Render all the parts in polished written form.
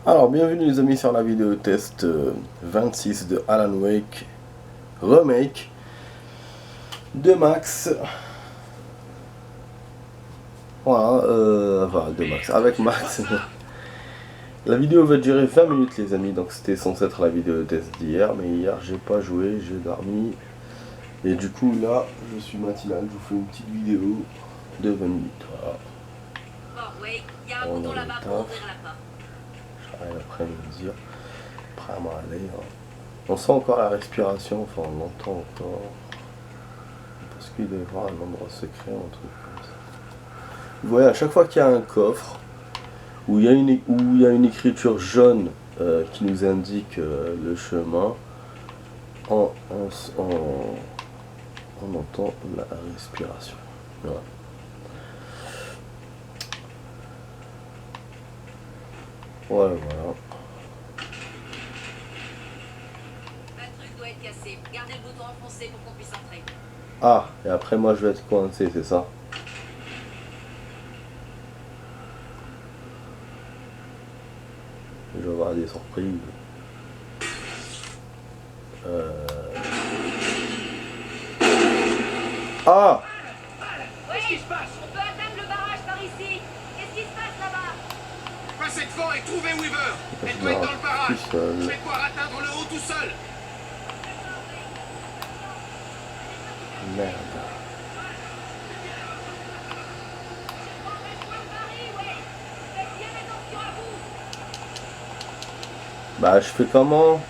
Alors, bienvenue les amis sur la vidéo test 26 de Alan Wake Remake de Max. Voilà, enfin de Max, avec Max. La vidéo va durer 20 minutes les amis, donc c'était censé être la vidéo test d'hier, mais hier j'ai pas joué, j'ai dormi. Et du coup là, je suis matinal, je vous fais une petite vidéo de 20 minutes, voilà. On a le taf. J'arrive après-midi, après à m'en aller. On sent encore la respiration, enfin on l'entend encore. Parce qu'il doit y avoir un endroit secret, un truc comme ça. Vous voyez, à chaque fois qu'il y a un coffre, où il y a une écriture jaune qui nous indique le chemin, on entend la respiration. Voilà. Voilà. Le truc doit être cassé. Gardez le bouton enfoncé pour qu'on puisse entrer. Ah, et après moi je vais être coincé, c'est ça? Je vais avoir des surprises. Ah! Qu'est-ce qui se passe? On peut atteindre le barrage par ici. Qu'est-ce qui se passe là-bas? Passez devant et trouvez Weaver. Elle doit être dans le barrage. Je vais pouvoir atteindre le haut tout seul. Merde. Bah je fais comment?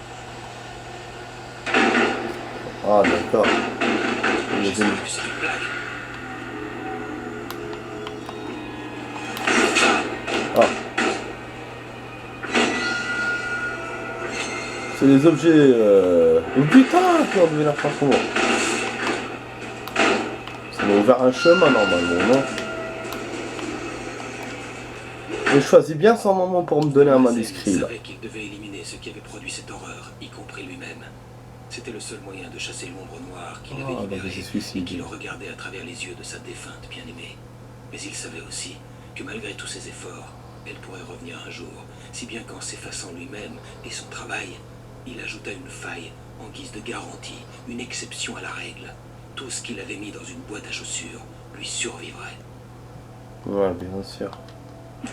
Ah d'accord. J'espère que c'est une blague. Ah. C'est des objets Oh putain, on devait la faire comment? Ça m'a ouvert un chemin normalement, non? Je choisis bien son moment pour me donner un manuscrit Il là. savait qu'il devait éliminer ce qui avait produit cette horreur, y compris lui-même. C'était le seul moyen de chasser l'ombre noire qu'il avait libérée et qui le regardait à travers les yeux de sa défunte bien-aimée. Mais il savait aussi que malgré tous ses efforts, elle pourrait revenir un jour, si bien qu'en s'effaçant lui-même et son travail, il ajouta une faille en guise de garantie, une exception à la règle. Tout ce qu'il avait mis dans une boîte à chaussures lui survivrait. Ouais, bien sûr. Je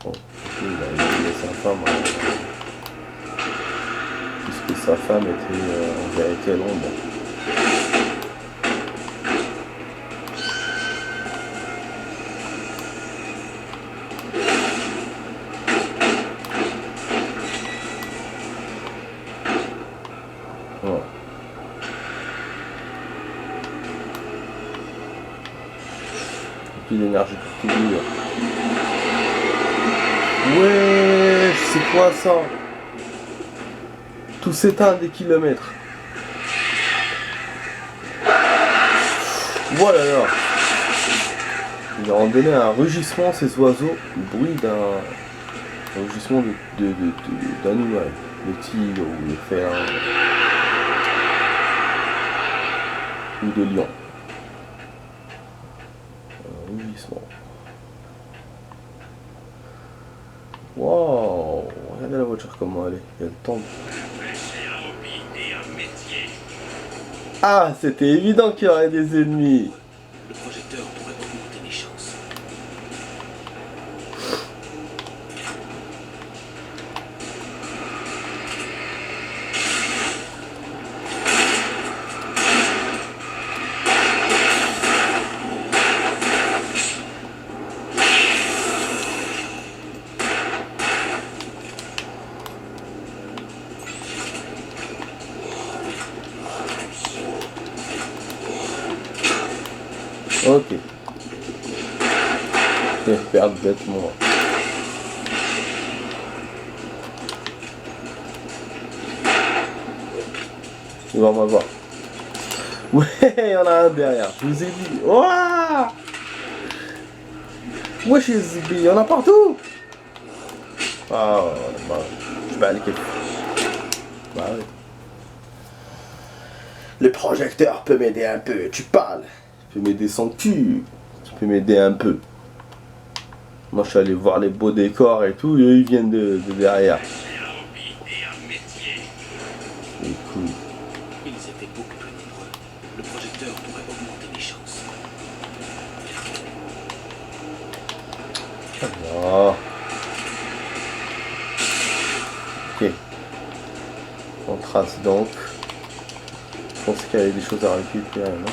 pense qu'il a éliminé sa femme. Puisque sa femme était en vérité l'ombre. Voilà. Plus d'énergie pour tout dire. Ouais, c'est quoi ça? Tout s'éteint à des kilomètres. Voilà là. Ils ont donné un rugissement ces oiseaux, le bruit d'un rugissement d'animal, de tigre ou de fer ou de lion. Un rugissement. Wow, regardez la voiture comment elle est, il y a le temps. Ah, c'était évident qu'il y aurait des ennemis. Le projecteur pourrait augmenter mes chances. Ok. Je vais perdre bêtement. Il va m'avoir. Ouais, il y en a un derrière. Je vous ai dit. Ouah! Wesh, il y en a partout. Ah, bah, je vais aller quelque chose. Bah oui. Le projecteur peut m'aider un peu, tu parles. Tu peux m'aider sans cul. Tu peux m'aider un peu. Moi je suis allé voir les beaux décors et tout, et eux ils viennent de derrière. C'est cool. Ils étaient beaucoup plus nombreux. Le projecteur pourrait augmenter les chances. Alors. Ok. On trace donc. Je pense qu'il y avait des choses à récupérer, non?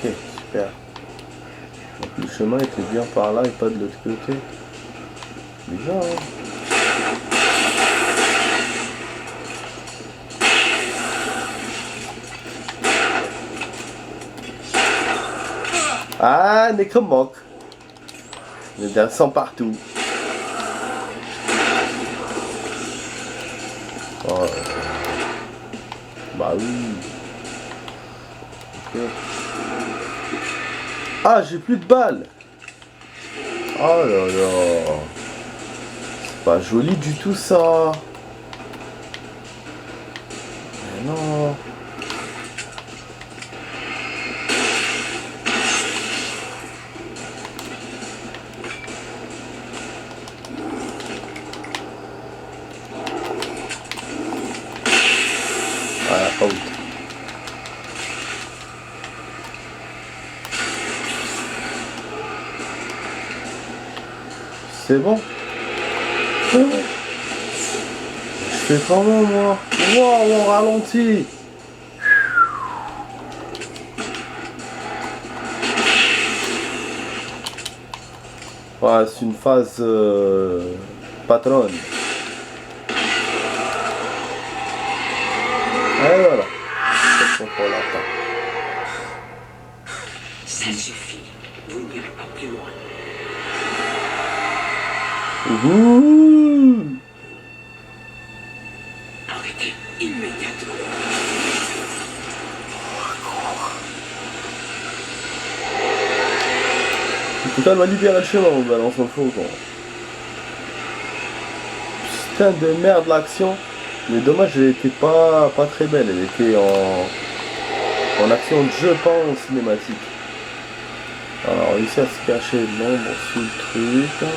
Ok, super. Donc, le chemin était bien par là et pas de l'autre côté. Bizarre, hein? Ah, Necromok. Il y a des sang partout. Oh. Bah oui. Ok. Ah, j'ai plus de balles. Oh là là. C'est pas joli du tout ça. Mais non. Voilà, pas ouf. C'est bon. Je fais comment moi? Wow, on ralentit. Ouais, c'est une phase patronne. Et voilà. C'est pour l'attendre. Ça suffit. Vous n'irez pas plus loin. Ouh. Arrêtez immédiatement. En tout cas, elle va libérer le chemin, on balance le faux quoi. Putain de merde l'action. Mais dommage, elle était pas très belle, elle était en action de jeu, pas en cinématique. Alors, on réussit à se cacher de l'ombre sous le truc.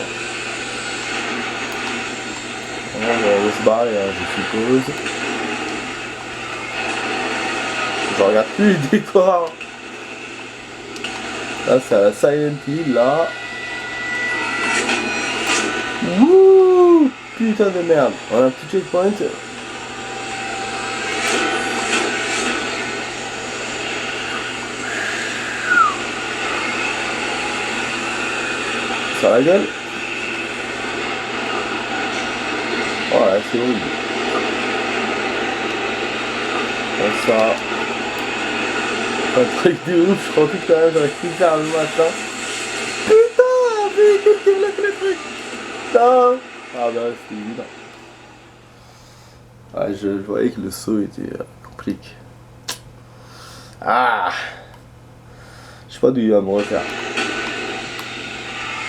On va se barrer, hein, je suppose. Je regarde plus les décors. Là, c'est à la Silent Hill, là. Wouh! Putain de merde. On a un petit checkpoint. Sur la gueule. Voilà, c'est horrible. Comme ça. Un truc de ouf, je crois que quand même j'aurais pu faire le matin. Putain, véhicule qui bloque le truc. Putain. Ah bah c'était évident. Ouais, je voyais que le saut était compliqué. Ah. Je sais pas d'où il va me refaire.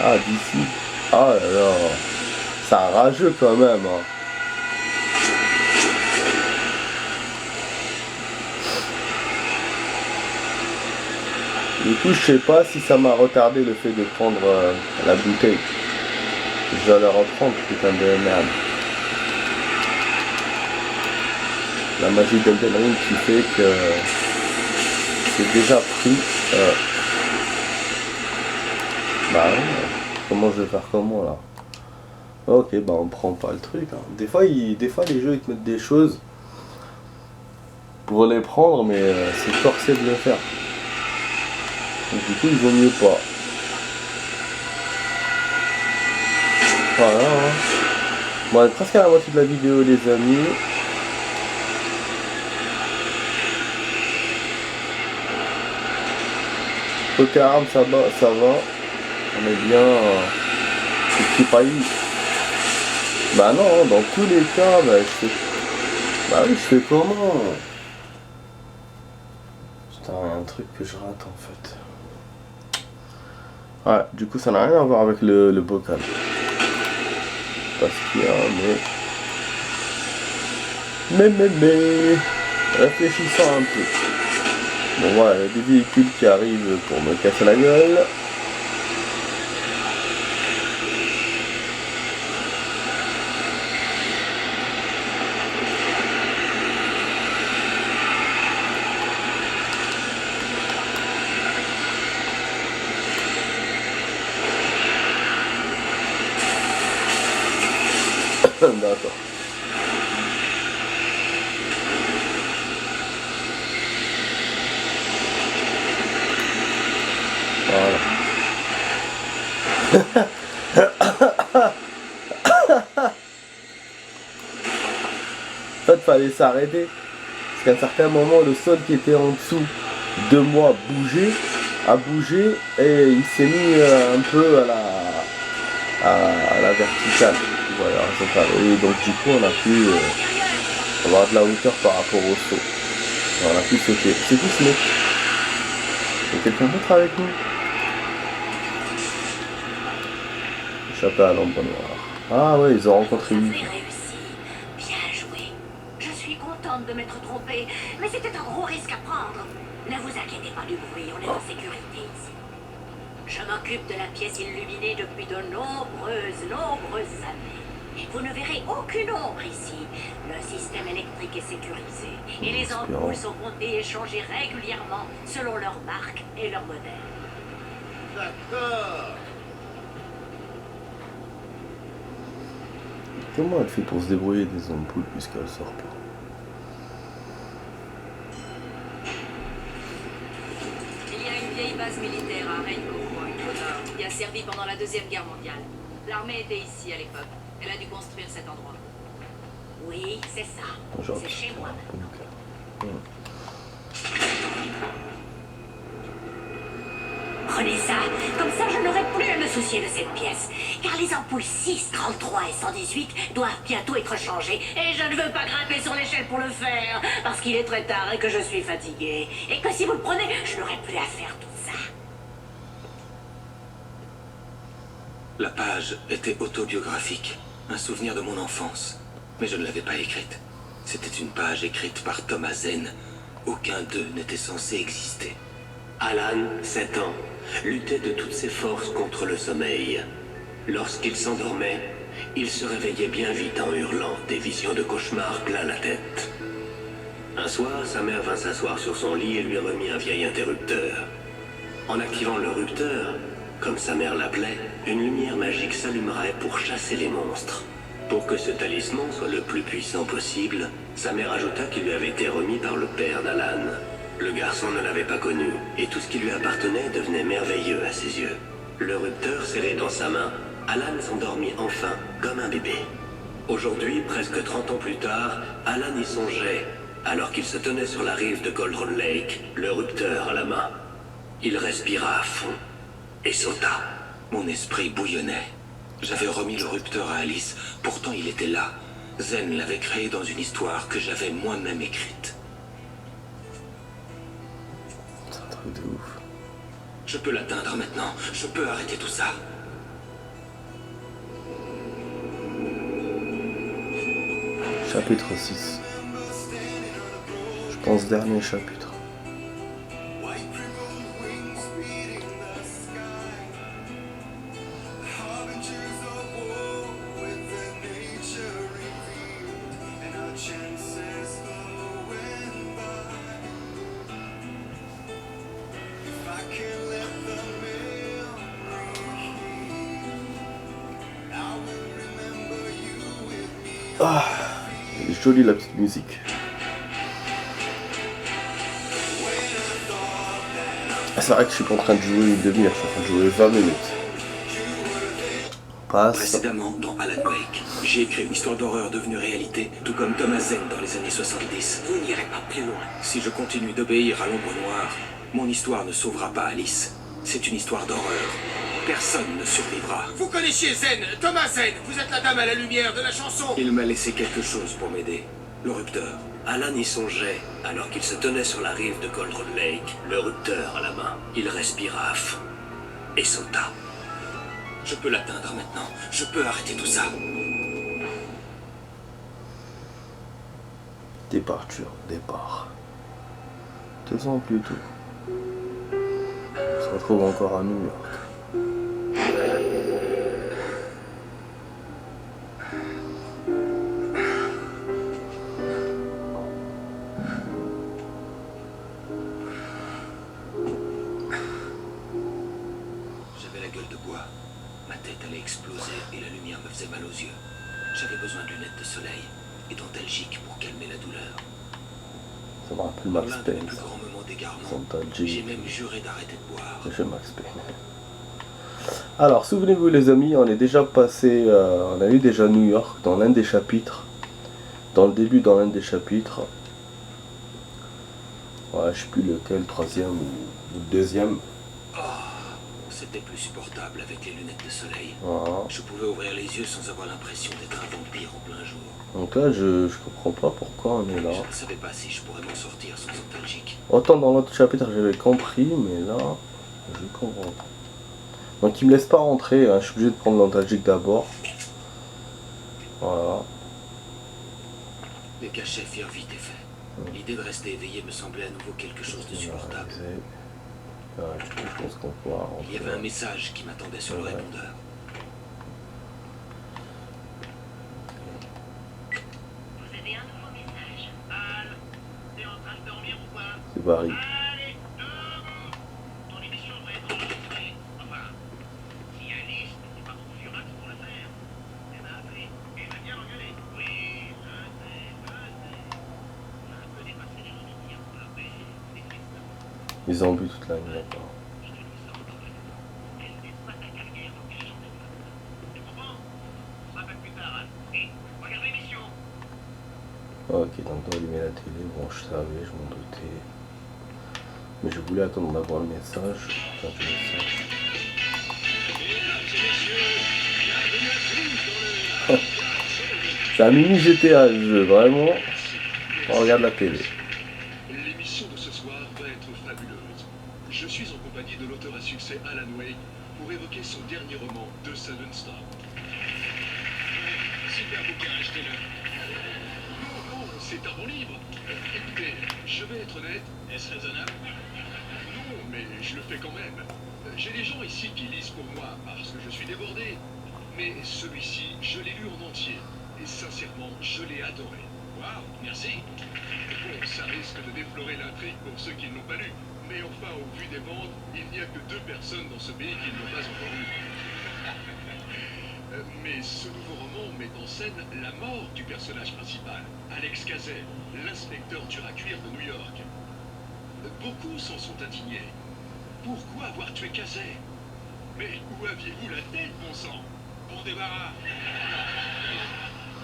Ah, d'ici. Ah là là. C'est un rageux quand même. Hein. Du coup, je sais pas si ça m'a retardé le fait de prendre la bouteille. Je dois la reprendre, putain de merde. La magie d'Elden Ring qui fait que c'est déjà pris. Bah comment je vais faire comment là? Ok, bah on prend pas le truc. Hein. Des fois les jeux ils te mettent des choses pour les prendre, mais c'est forcé de le faire. Donc du coup il vaut mieux pas. Voilà. Hein. Bon, on est presque à la moitié de la vidéo les amis. Côté armes ça va. On est bien petit pays. Bah non, dans tous les cas, bah je fais. Bah oui, je fais comment? Putain, il y a un truc que je rate en fait. Ouais, du coup ça n'a rien à voir avec le bocal. Parce qu'il y a mais réfléchissons un peu. Bon voilà, il y a des véhicules qui arrivent pour me casser la gueule. D'accord. Voilà. En fait, fallait s'arrêter. Parce qu'à un certain moment, le sol qui était en dessous de moi a bougé et il s'est mis un peu à la verticale. Voilà, et donc du coup, on a pu avoir de la hauteur par rapport au saut. On a pu sauter. C'est qui ce mec? Il y a quelqu'un d'autre avec nous? Échappé à l'ombre noire. Ah ouais, ils ont rencontré Vous lui. avez réussi. Bien joué. Je suis contente de m'être trompée, mais c'était un gros risque à prendre. Ne vous inquiétez pas du bruit, on est en sécurité ici. Je m'occupe de la pièce illuminée depuis de nombreuses années. Vous ne verrez aucune ombre ici. Le système électrique est sécurisé et les ampoules sont comptées et changées régulièrement selon leur marque et leur modèle. D'accord. Comment elle fait pour se débrouiller des ampoules puisqu'elle sort pas? Il y a une vieille base militaire à Rainbow Point, au nord, qui a servi pendant la Deuxième Guerre mondiale. L'armée était ici à l'époque. Elle a dû construire cet endroit. Oui, c'est ça. Genre, C'est chez moi. Prenez ça, comme ça je n'aurai plus à me soucier de cette pièce. Car les ampoules 6, 33 et 118 doivent bientôt être changées. Et je ne veux pas grimper sur l'échelle pour le faire, parce qu'il est très tard et que je suis fatiguée. Et que si vous le prenez, je n'aurai plus à faire tout ça. La page était autobiographique, un souvenir de mon enfance. Mais je ne l'avais pas écrite. C'était une page écrite par Thomas Zen. Aucun d'eux n'était censé exister. Alan, 7 ans, luttait de toutes ses forces contre le sommeil. Lorsqu'il s'endormait, il se réveillait bien vite en hurlant, des visions de cauchemars plein la tête. Un soir, sa mère vint s'asseoir sur son lit et lui remit un vieil interrupteur. En activant le rupteur, comme sa mère l'appelait, une lumière magique s'allumerait pour chasser les monstres. Pour que ce talisman soit le plus puissant possible, sa mère ajouta qu'il lui avait été remis par le père d'Alan. Le garçon ne l'avait pas connu, et tout ce qui lui appartenait devenait merveilleux à ses yeux. Le rupteur serré dans sa main, Alan s'endormit enfin comme un bébé. Aujourd'hui, presque 30 ans plus tard, Alan y songeait, alors qu'il se tenait sur la rive de Cauldron Lake, le rupteur à la main. Il respira à fond et sauta. Mon esprit bouillonnait. J'avais remis le rupteur à Alice, pourtant il était là. Zen l'avait créé dans une histoire que j'avais moi-même écrite. C'est un truc de ouf. Je peux l'atteindre maintenant, je peux arrêter tout ça. Chapitre 6. Je pense dernier chapitre. Ah, elle est jolie la petite musique. Ah, c'est vrai que je suis pas en train de jouer une demi-heure, je suis en train de jouer 20 minutes. Passe. Précédemment, dans Alan Wake, j'ai écrit une histoire d'horreur devenue réalité, tout comme Thomas Zen dans les années 70. Vous n'irez pas plus loin. Si je continue d'obéir à l'ombre noire, mon histoire ne sauvera pas Alice. C'est une histoire d'horreur. Personne ne survivra. Vous connaissiez Zen, Thomas Zen, vous êtes la dame à la lumière de la chanson. Il m'a laissé quelque chose pour m'aider. Le rupteur. Alan y songeait, alors qu'il se tenait sur la rive de Cauldron Lake, le rupteur à la main. Il respira à fond et sauta. Je peux l'atteindre maintenant. Je peux arrêter tout ça. Départure, départ. 2 ans plus tôt. On se retrouve encore à New York. J'avais la gueule de bois. Ma tête allait exploser et la lumière me faisait mal aux yeux. J'avais besoin de lunettes de soleil et d'antalgiques pour calmer la douleur. Ça me rappelle Max L'un de mes Payne. plus grands moments d'égarement, Antalgiques. j'ai même juré d'arrêter de boire. Je Max Payne. Alors, souvenez-vous les amis, on est déjà passé, on a eu déjà New York dans l'un des chapitres. Dans l'un des chapitres. Ouais, je sais plus lequel, 3e ou 2e. C'était plus supportable avec les lunettes de soleil. Voilà. Je pouvais ouvrir les yeux sans avoir l'impression d'être un vampire en plein jour. Donc là, je comprends pas pourquoi on est là. Je ne savais pas si je pourrais m'en sortir sans antalgique. Autant dans l'autre chapitre j'avais compris, mais là, je comprends pas. Donc il me laisse pas rentrer, hein. Je suis obligé de prendre l'antalgique d'abord. Voilà. Les cachets firent vite effet. L'idée de rester éveillé me semblait à nouveau quelque chose de supportable. Ouais, je pense qu'on pourra rentrer. Il y avait un message qui m'attendait sur le répondeur. Vous avez un nouveau message. Al, t'es en train de dormir ou quoi? C'est Barry. Allez, debout. Ton émission va être enregistrée. Enfin, si Alice n'était pas trop furax pour le faire. Elle m'a appelé et elle m'a bien engueulé. Oui, je sais. On a un peu dépassé les limites hier pour la paix. C'est triste. Ils ont bu toute la nuit là-bas. Elle n'est pas ta carrière en cachant des femmes. Tu comprends? On se rappelle plus tard. Et regarde l'émission. Ok, donc on allumer la télé, bon je savais, je m'en doutais. Mais je voulais attendre d'avoir le message. Enfin, le message. C'est un mini GTA le jeu, vraiment. On regarde la télé. L'émission de ce soir va être fabuleuse. Je suis en compagnie de l'auteur à succès Alan Wake pour évoquer son dernier roman, The Sudden Star. Super bouquin, achetez-le. Non, c'est un bon livre. Écoutez, je vais être honnête. Est-ce raisonnable? Non, mais je le fais quand même. J'ai des gens ici qui lisent pour moi parce que je suis débordé. Mais celui-ci, je l'ai lu en entier. Et sincèrement, je l'ai adoré. Waouh, merci. Bon, ça risque de déflorer l'intrigue pour ceux qui ne l'ont pas lu. Mais enfin, au vu des ventes, il n'y a que 2 personnes dans ce pays qui ne l'ont pas encore lu. Mais ce nouveau roman met en scène la mort du personnage principal, Alex Kazay, l'inspecteur dur à cuire de New York. Beaucoup s'en sont indignés. Pourquoi avoir tué Kazay? Mais où aviez-vous la tête, bon sang? Bon débarras.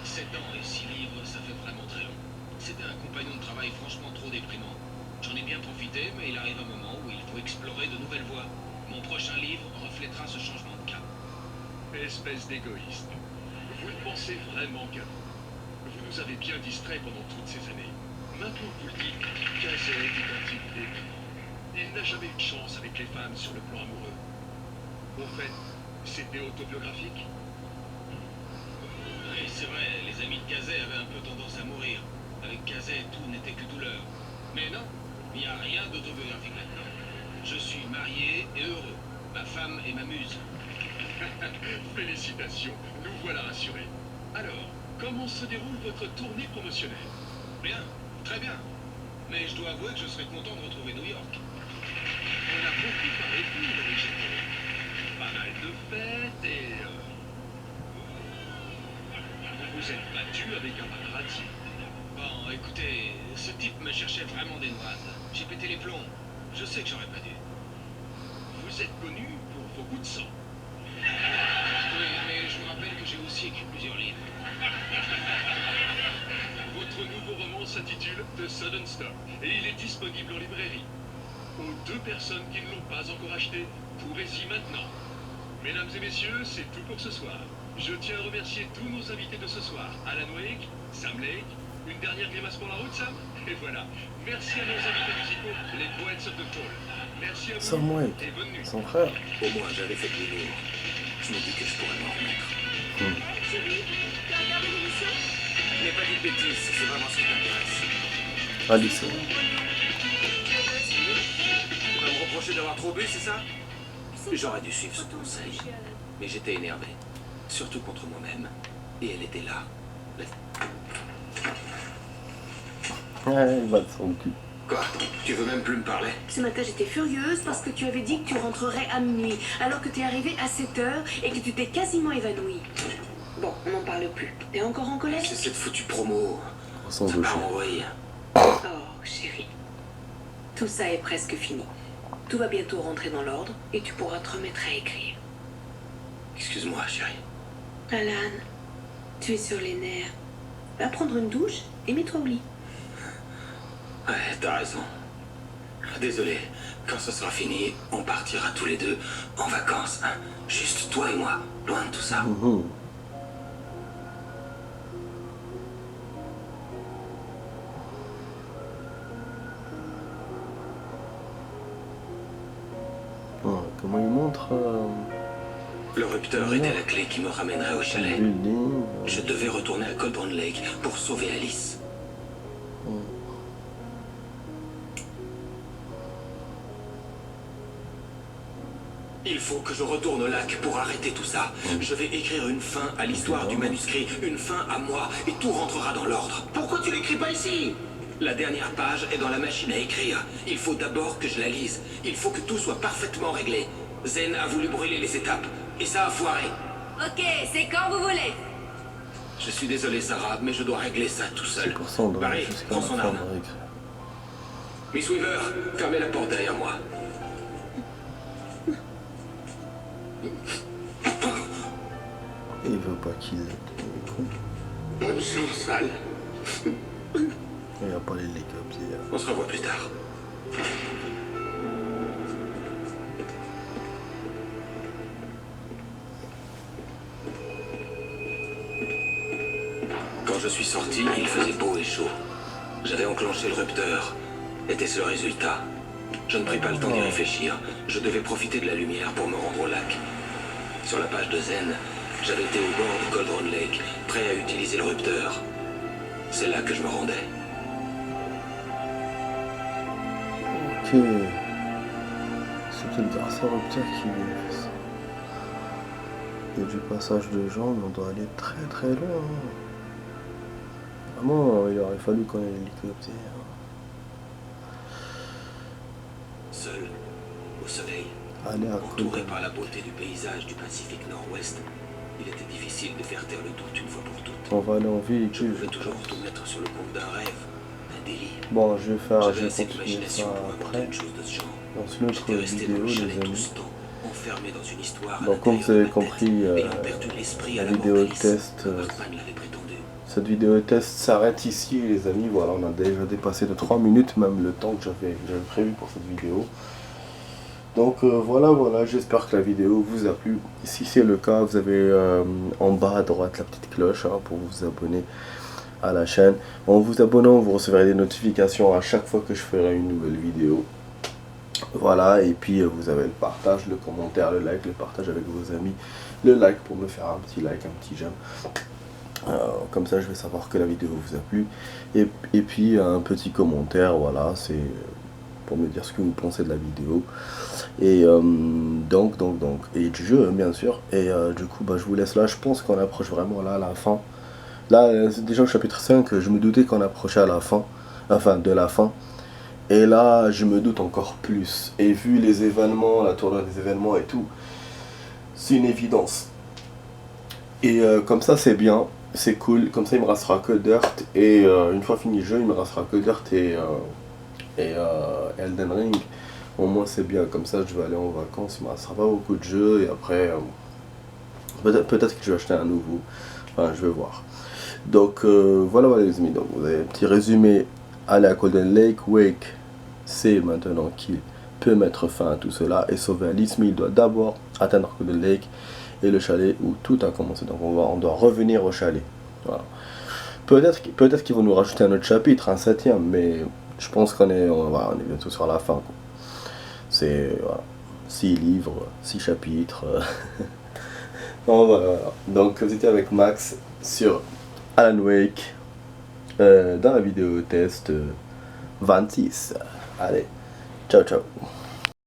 7 ans et 6 livres, ça fait vraiment très long. C'était un compagnon de travail franchement trop déprimant. J'en ai bien profité, mais il arrive un moment où il faut explorer de nouvelles voies. Mon prochain livre reflètera ce changement de cap. Espèce d'égoïste. Vous ne pensez vraiment qu'à vous. Vous nous avez bien distraits pendant toutes ces années. Maintenant que vous le dites, Kazay est un type débile. Il n'a jamais eu de chance avec les femmes sur le plan amoureux. Au fait, c'était autobiographique. Oui, c'est vrai, les amis de Kazay avaient un peu tendance à mourir. Avec Kazay, tout n'était que douleur. Mais non, il n'y a rien d'autobiographique là-dedans. Je suis marié et heureux. Ma femme est ma muse. Félicitations, nous voilà rassurés. Alors, comment se déroule votre tournée promotionnelle? Bien, très bien. Mais je dois avouer que je serais content de retrouver New York. On a beaucoup parlé de vous, Loïc. Pas mal de fêtes et... Vous vous êtes battu avec un paparazzi. Bon, écoutez, ce type me cherchait vraiment des noises. J'ai pété les plombs. Je sais que j'aurais pas dû. Vous êtes connu pour vos coups de sang. Oui, mais je vous rappelle que j'ai aussi écrit plusieurs livres. Votre nouveau roman s'intitule The Sudden Star et il est disponible en librairie. Aux 2 personnes qui ne l'ont pas encore acheté, courez-y maintenant. Mesdames et messieurs, c'est tout pour ce soir. Je tiens à remercier tous nos invités de ce soir. Alan Wake, Sam Lake, une dernière grimace pour la route, Sam? Et voilà. Merci à nos invités musicaux, les Poets of the Fall. Merci à vous Sam Wake, et bonne nuit. son frère. Au moins, j'avais fait du lourd. Je me dis que je pourrais m'en remettre. Chérie, tu as regardé l'émission? Je n'ai pas dit de bêtises, c'est vraiment ce qui m'intéresse. Alice. Tu es reprocher d'avoir trop bu, c'est ça? J'aurais dû suivre ce conseil. Mais j'étais énervé. Surtout contre moi-même. Et elle était là. Ouais, il va de son cul. Quoi? Tu veux même plus me parler? Ce matin, j'étais furieuse parce que tu avais dit que tu rentrerais à minuit, alors que tu es arrivé à 7 heures et que tu t'es quasiment évanoui. Bon, on n'en parle plus. T'es encore en colère? C'est cette foutue promo. Sans Ça gauche. part en vrille. Oh, chérie. Tout ça est presque fini. Tout va bientôt rentrer dans l'ordre et tu pourras te remettre à écrire. Excuse-moi, chérie. Alan, tu es sur les nerfs. Va prendre une douche et mets-toi au lit. Ouais, t'as raison. Désolé. Quand ce sera fini, on partira tous les deux en vacances. Hein. Juste toi et moi. Loin de tout ça. Comment il montre Le rupteur était la clé qui me ramènerait au chalet. building, Je devais retourner à Cauldron Lake pour sauver Alice. Il faut que je retourne au lac pour arrêter tout ça. Je vais écrire une fin à l'histoire du manuscrit, une fin à moi, et tout rentrera dans l'ordre. Pourquoi tu l'écris pas ici? La dernière page est dans la machine à écrire. Il faut d'abord que je la lise. Il faut que tout soit parfaitement réglé. Zen a voulu brûler les étapes, et ça a foiré. Ok, c'est quand vous voulez. Je suis désolé, Sarah, mais je dois régler ça tout seul. c'est pour ça on doit Barry, jusqu'à prends la son fin arme. de réécrire. Miss Weaver, fermez la porte derrière moi. Et il veut pas qu'il l'aide. Il est con. Bonne chance, Val. Il n'y a pas l'hélicoptère. On se revoit plus tard. Quand je suis sorti, il faisait beau et chaud. J'avais enclenché le rupteur. Était-ce le résultat? Je ne pris pas le temps d'y réfléchir. Je devais profiter de la lumière pour me rendre au lac. Sur la page de Zen, j'avais été au bord de Cauldron Lake, prêt à utiliser le rupteur. C'est là que je me rendais. Ok. C'est peut-être grâce au rupteur qui fait ça. Il y a du passage de gens, mais on doit aller très très loin. Vraiment, il aurait fallu qu'on ait l'hélicoptère. Seul, au soleil, Aller à entouré Cauldron. par la beauté du paysage du Pacifique Nord-Ouest, il était difficile de faire taire le doute une fois pour toutes. On va aller en Je véhicule. pouvais toujours tout mettre sur le compte d'un rêve, d'un délire. Bon, je J'avais vais assez continuer d'imagination ça pour inventer après. une chose de ce genre. Dans une autre J'étais resté dans vidéo, le les chalet tout amis. ce temps, enfermé dans une histoire à Donc, comme vous l'intérieur avez de ma tête, compris, ayant perdu l'esprit à la la mort vidéo d'Alice, test, comme Batman l'avait prétendu. cette vidéo test s'arrête ici, les amis. Voilà, on a déjà dépassé de 3 minutes, même le temps que j'avais prévu pour cette vidéo. Donc voilà, j'espère que la vidéo vous a plu. Si c'est le cas, vous avez en bas à droite la petite cloche pour vous abonner à la chaîne. En vous abonnant, vous recevrez des notifications à chaque fois que je ferai une nouvelle vidéo. Voilà, et puis vous avez le partage, le commentaire, le like, le partage avec vos amis, le like pour me faire un petit like, un petit j'aime. Comme ça je vais savoir que la vidéo vous a plu. Et puis un petit commentaire, voilà, c'est pour me dire ce que vous pensez de la vidéo. Et et du jeu bien sûr. Et du coup je vous laisse là, je pense qu'on approche vraiment là à la fin. Là c'est déjà au chapitre 5, je me doutais qu'on approchait à la fin, enfin de la fin. Et là je me doute encore plus. Et vu les événements, la tournure des événements et tout, c'est une évidence. Et comme ça c'est bien, c'est cool, comme ça il me restera que Dirt. Et une fois fini le jeu, il me restera que Dirt et Elden Ring. Au moins c'est bien, comme ça je vais aller en vacances, il me restera pas beaucoup de jeux. Et après peut-être que je vais acheter un nouveau, enfin je vais voir. Donc voilà les amis, donc vous avez un petit résumé. Aller à Cauldron Lake, Wake sait maintenant qu'il peut mettre fin à tout cela et sauver Alice, mais il doit d'abord atteindre Cauldron Lake et le chalet où tout a commencé. Donc on doit revenir au chalet. Voilà. Peut-être qu'ils vont nous rajouter un autre chapitre, un 7ème, mais je pense qu'on est bientôt sur la fin. C'est voilà, 6 livres, 6 chapitres. Bon, voilà. Donc vous étiez avec Max sur Alan Wake dans la vidéo test 26. Allez, ciao ciao.